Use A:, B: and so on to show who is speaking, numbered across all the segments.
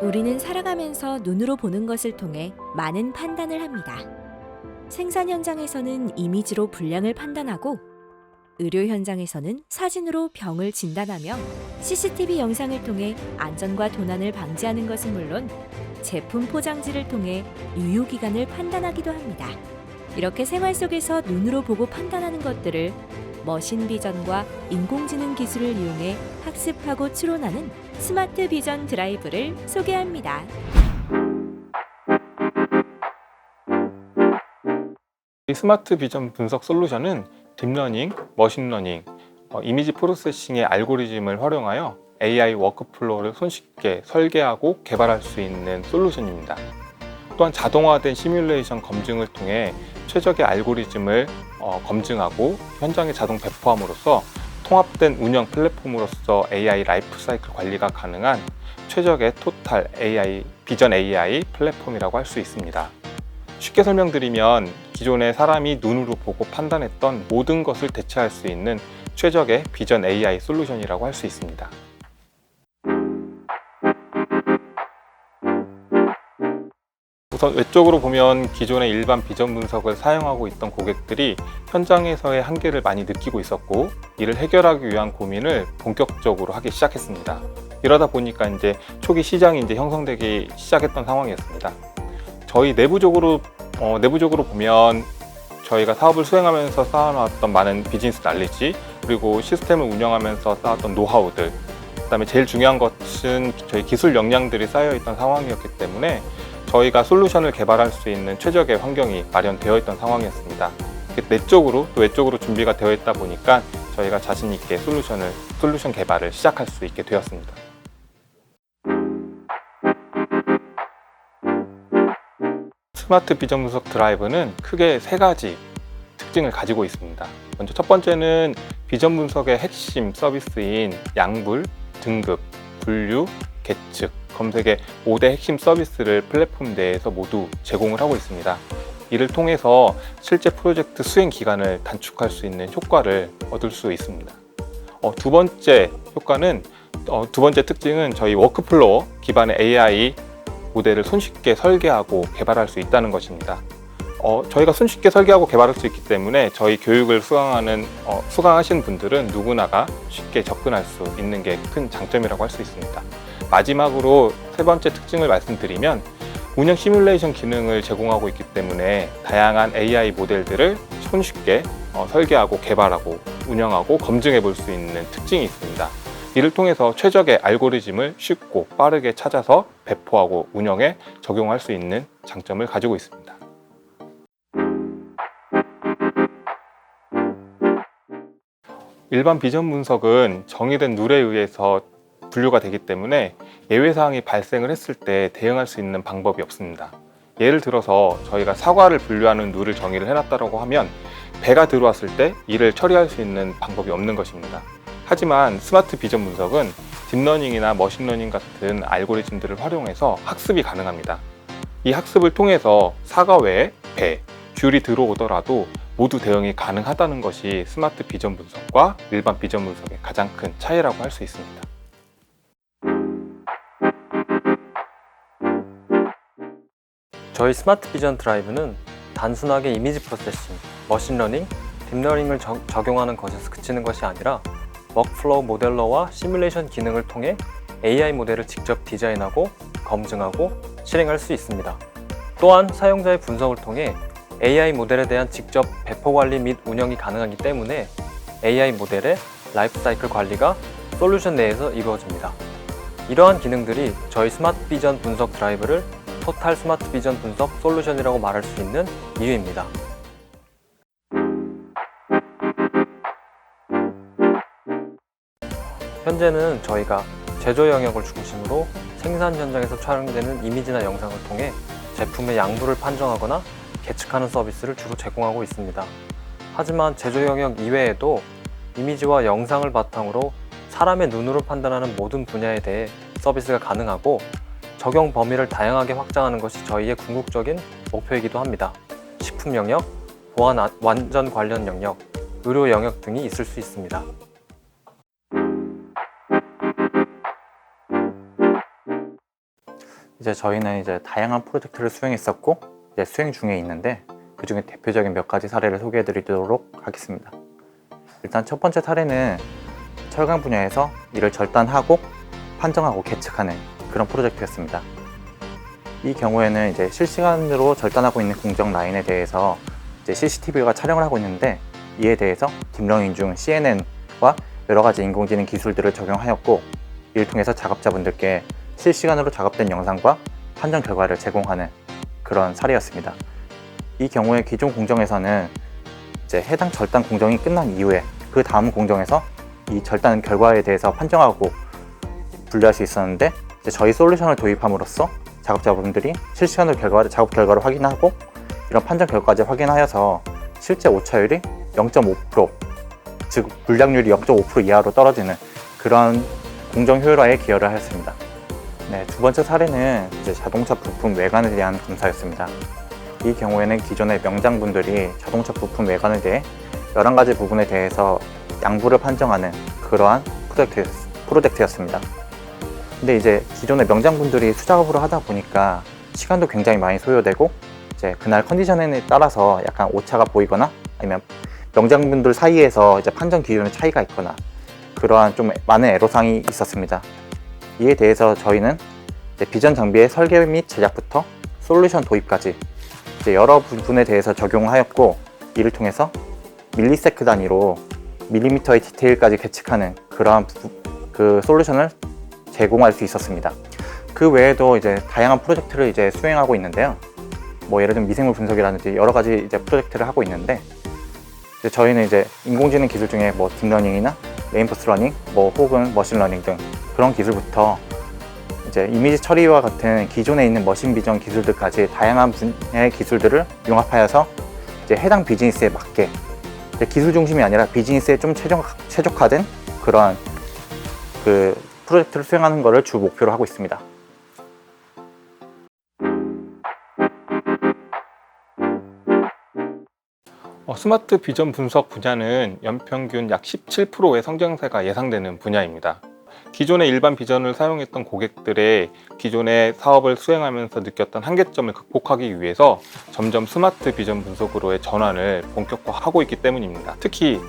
A: 우리는 살아가면서 눈으로 보는 것을 통해 많은 판단을 합니다. 생산 현장에서는 이미지로 분량을 판단하고, 의료 현장에서는 사진으로 병을 진단하며, CCTV 영상을 통해 안전과 도난을 방지하는 것은 물론 제품 포장지를 통해 유효기간을 판단하기도 합니다. 이렇게 생활 속에서 눈으로 보고 판단하는 것들을 머신 비전과 인공지능 기술을 이용해 학습하고 추론하는 스마트 비전 드라이브를 소개합니다.
B: 이 스마트 비전 분석 솔루션은 딥러닝, 머신러닝, 이미지 프로세싱의 알고리즘을 활용하여 AI 워크플로우를 손쉽게 설계하고 개발할 수 있는 솔루션입니다. 또한 자동화된 시뮬레이션 검증을 통해 최적의 알고리즘을 검증하고 현장에 자동 배포함으로써 통합된 운영 플랫폼으로서 AI 라이프 사이클 관리가 가능한 최적의 토탈 AI, 비전 AI 플랫폼이라고 할 수 있습니다. 쉽게 설명드리면 기존의 사람이 눈으로 보고 판단했던 모든 것을 대체할 수 있는 최적의 비전 AI 솔루션이라고 할 수 있습니다. 우선 외적으로 보면 기존의 일반 비전 분석을 사용하고 있던 고객들이 현장에서의 한계를 많이 느끼고 있었고, 이를 해결하기 위한 고민을 본격적으로 하기 시작했습니다. 이러다 보니까 이제 초기 시장이 형성되기 시작했던 상황이었습니다. 저희 내부적으로 보면 저희가 사업을 수행하면서 쌓아놨던 많은 비즈니스 날리지, 그리고 시스템을 운영하면서 쌓았던 노하우들, 그다음에 제일 중요한 것은 저희 기술 역량들이 쌓여있던 상황이었기 때문에 저희가 솔루션을 개발할 수 있는 최적의 환경이 마련되어 있던 상황이었습니다. 내적으로 또 외적으로 준비가 되어 있다 보니까 저희가 자신 있게 솔루션 개발을 시작할 수 있게 되었습니다. 스마트 비전 분석 드라이브는 크게 세 가지 특징을 가지고 있습니다. 먼저 첫 번째는 비전 분석의 핵심 서비스인 양불, 등급, 분류, 계측, 검색의 5대 핵심 서비스를 플랫폼 내에서 모두 제공을 하고 있습니다. 이를 통해서 실제 프로젝트 수행 기간을 단축할 수 있는 효과를 얻을 수 있습니다. 두 번째 특징은 저희 워크플로우 기반의 AI 모델을 손쉽게 설계하고 개발할 수 있다는 것입니다. 저희가 손쉽게 설계하고 개발할 수 있기 때문에 저희 교육을 수강하시는 분들은 누구나가 쉽게 접근할 수 있는 게 큰 장점이라고 할 수 있습니다. 마지막으로 세 번째 특징을 말씀드리면, 운영 시뮬레이션 기능을 제공하고 있기 때문에 다양한 AI 모델들을 손쉽게 설계하고 개발하고 운영하고 검증해 볼 수 있는 특징이 있습니다. 이를 통해서 최적의 알고리즘을 쉽고 빠르게 찾아서 배포하고 운영에 적용할 수 있는 장점을 가지고 있습니다. 일반 비전 분석은 정의된 룰에 의해서 분류가 되기 때문에 예외사항이 발생을 했을 때 대응할 수 있는 방법이 없습니다. 예를 들어서 저희가 사과를 분류하는 룰을 정의를 해놨다고 하면 배가 들어왔을 때 이를 처리할 수 있는 방법이 없는 것입니다. 하지만 스마트 비전 분석은 딥러닝이나 머신러닝 같은 알고리즘들을 활용해서 학습이 가능합니다. 이 학습을 통해서 사과 외에 배, 귤이 들어오더라도 모두 대응이 가능하다는 것이 스마트 비전 분석과 일반 비전 분석의 가장 큰 차이라고 할 수 있습니다.
C: 저희 스마트 비전 드라이브는 단순하게 이미지 프로세싱, 머신러닝, 딥러닝을 적용하는 것에서 그치는 것이 아니라 워크플로우 모델러와 시뮬레이션 기능을 통해 AI 모델을 직접 디자인하고 검증하고 실행할 수 있습니다. 또한 사용자의 분석을 통해 AI 모델에 대한 직접 배포 관리 및 운영이 가능하기 때문에 AI 모델의 라이프 사이클 관리가 솔루션 내에서 이루어집니다. 이러한 기능들이 저희 스마트 비전 분석 드라이브를 토탈 스마트 비전 분석 솔루션이라고 말할 수 있는 이유입니다. 현재는 저희가 제조 영역을 중심으로 생산 현장에서 촬영되는 이미지나 영상을 통해 제품의 양부를 판정하거나 계측하는 서비스를 주로 제공하고 있습니다. 하지만 제조 영역 이외에도 이미지와 영상을 바탕으로 사람의 눈으로 판단하는 모든 분야에 대해 서비스가 가능하고, 적용 범위를 다양하게 확장하는 것이 저희의 궁극적인 목표이기도 합니다. 식품 영역, 보안 완전 관련 영역, 의료 영역 등이 있을 수 있습니다.
D: 이제 저희는 이제 다양한 프로젝트를 수행했었고 이제 수행 중에 있는데 그 중에 대표적인 몇 가지 사례를 소개해 드리도록 하겠습니다. 일단 첫 번째 사례는 철강 분야에서 이를 절단하고 판정하고 계측하는 그런 프로젝트였습니다. 이 경우에는 이제 실시간으로 절단하고 있는 공정 라인에 대해서 이제 CCTV가 촬영을 하고 있는데 이에 대해서 딥러닝 중 CNN과 여러 가지 인공지능 기술들을 적용하였고 이를 통해서 작업자분들께 실시간으로 작업된 영상과 판정 결과를 제공하는 그런 사례였습니다. 이 경우에 기존 공정에서는 이제 해당 절단 공정이 끝난 이후에 그 다음 공정에서 이 절단 결과에 대해서 판정하고 분류할 수 있었는데 이제 저희 솔루션을 도입함으로써 작업자분들이 실시간으로 작업 결과를 확인하고 이런 판정 결과까지 확인하여서 실제 오차율이 0.5%, 즉 불량률이 0.5% 이하로 떨어지는 그런 공정 효율화에 기여를 하였습니다. 네, 두 번째 사례는 이제 자동차 부품 외관에 대한 검사였습니다. 이 경우에는 기존의 명장분들이 자동차 부품 외관에 대해 11가지 부분에 대해서 양부를 판정하는 그러한 프로젝트였습니다. 근데 이제 기존의 명장분들이 수작업으로 하다 보니까 시간도 굉장히 많이 소요되고 이제 그날 컨디션에 따라서 약간 오차가 보이거나 아니면 명장분들 사이에서 이제 판정 기준의 차이가 있거나 그러한 좀 많은 애로사항이 있었습니다. 이에 대해서 저희는 이제 비전 장비의 설계 및 제작부터 솔루션 도입까지 이제 여러 부분에 대해서 적용하였고 이를 통해서 밀리세크 단위로 밀리미터의 디테일까지 계측하는 그러한 그 솔루션을 제공할 수 있었습니다. 그 외에도 이제 다양한 프로젝트를 이제 수행하고 있는데요. 뭐 예를 들면 미생물 분석이라든지 여러 가지 이제 프로젝트를 하고 있는데 이제 저희는 이제 인공지능 기술 중에 뭐 딥러닝이나 레인포스 러닝, 뭐 혹은 머신러닝 등 그런 기술부터 이제 이미지 처리와 같은 기존에 있는 머신 비전 기술들까지 다양한 분야의 기술들을 융합하여서 이제 해당 비즈니스에 맞게 기술 중심이 아니라 비즈니스에 좀 최적화된 그러한 그 프로젝트를 수행하는 것을 주 목표로 하고 있습니다.
B: 스마트 비전 분석 분야는 연평균 약 17%의 성장세가 예상되는 분야입니다. 기존의 일반 비전을 사용했던 고객들의 기존의 사업을 수행하면서 느꼈던 한계점을 극복하기 위해서 점점 스마트 비전 분석으로의 전환을 본격화하고 있기 때문입니다. 특히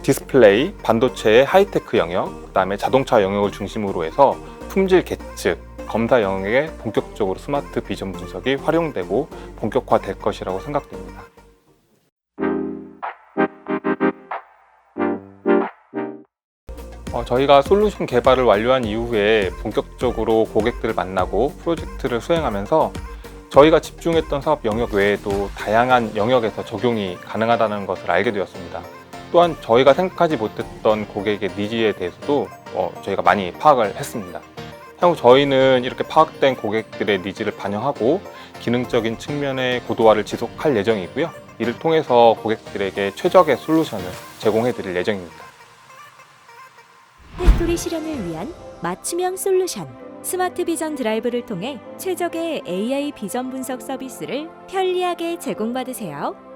B: 디스플레이, 반도체의 하이테크 영역, 그다음에 자동차 영역을 중심으로 해서 품질 계측, 검사 영역에 본격적으로 스마트 비전 분석이 활용되고 본격화될 것이라고 생각됩니다. 저희가 솔루션 개발을 완료한 이후에 본격적으로 고객들을 만나고 프로젝트를 수행하면서 저희가 집중했던 사업 영역 외에도 다양한 영역에서 적용이 가능하다는 것을 알게 되었습니다. 또한 저희가 생각하지 못했던 고객의 니즈에 대해서도 저희가 많이 파악을 했습니다. 향후 저희는 이렇게 파악된 고객들의 니즈를 반영하고 기능적인 측면의 고도화를 지속할 예정이고요. 이를 통해서 고객들에게 최적의 솔루션을 제공해 드릴 예정입니다.
A: 팩토리 실현을 위한 맞춤형 솔루션 스마트 비전 드라이브를 통해 최적의 AI 비전 분석 서비스를 편리하게 제공받으세요.